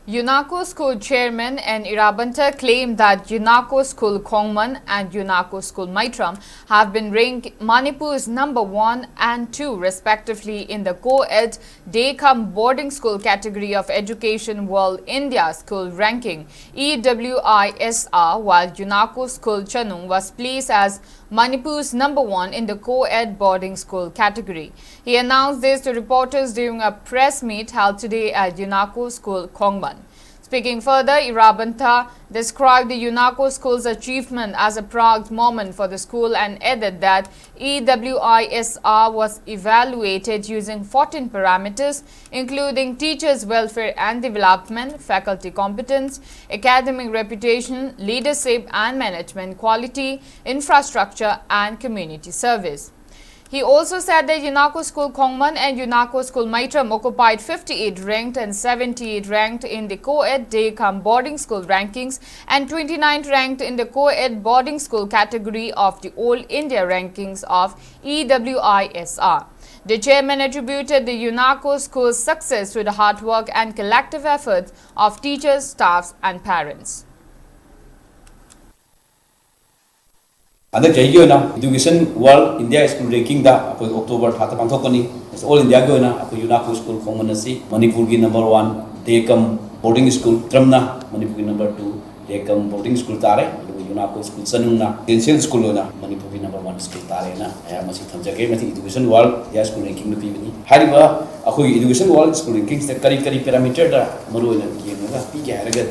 Unacco School Chairman and Irabanta claimed that Unacco School Khongman and Unacco School Meitram have been ranked Manipur's #1 and 2 respectively in the co-ed day-cum boarding school category of Education World India School Ranking EWISR, while Unacco School Chanung was placed as Manipur's #1 in the co-ed boarding school category. He announced this to reporters during a press meet held today at Unacco School Khongman. Speaking further, Irabanta described the Unacco School's achievement as a proud moment for the school and added that EWISR was evaluated using 14 parameters, including teachers' welfare and development, faculty competence, academic reputation, leadership and management quality, infrastructure, and community service. He also said that Unacco School Khongman and Unacco School Meitram occupied 58 ranked and 78 ranked in the co-ed day-cum boarding school rankings and 29 ranked in the co-ed boarding school category of the All India rankings of EWISR. The chairman attributed the Unacco School's success to the hard work and collective efforts of teachers, staffs and parents. Ada jayu na Education World India School Ranking da aku October thata pangthokani All India go na aku Unacco School Khongman si Manipur ki #1 day-cum boarding school Tramna Manipur ki #2 day-cum boarding school tare Unacco School Chanung na residential school na Manipur ki #1 school tare na aya masi thamjage mati Education World India School Ranking nu pibani hariba aku Education World School Ranking se kari parameter da maru na yengga pi ke haraga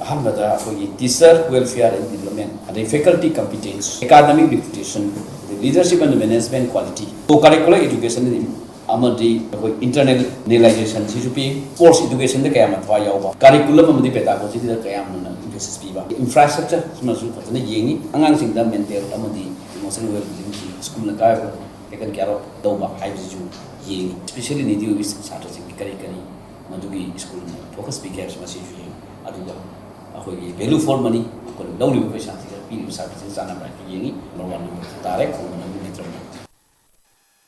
Alhamdulillah, teacher welfare and development, and faculty competence, academic reputation, the leadership and management quality. So curricular education is amadi internal realization, sports education the kaya matwa yawa. Curriculum amadi pedagogy the kaya muna emphasis piba. Infrastructure smasu patna yengi angang sing da mental amadi emotional well-being school na kaya ekan karo dauba haibju yengi. Especially nidiu is strategy kari madugi school focus bigger smasi aduga. Value for money, aku dah lalu lepas itu, pilih services sana mereka yengi, lawan tare, kau mana Meitram.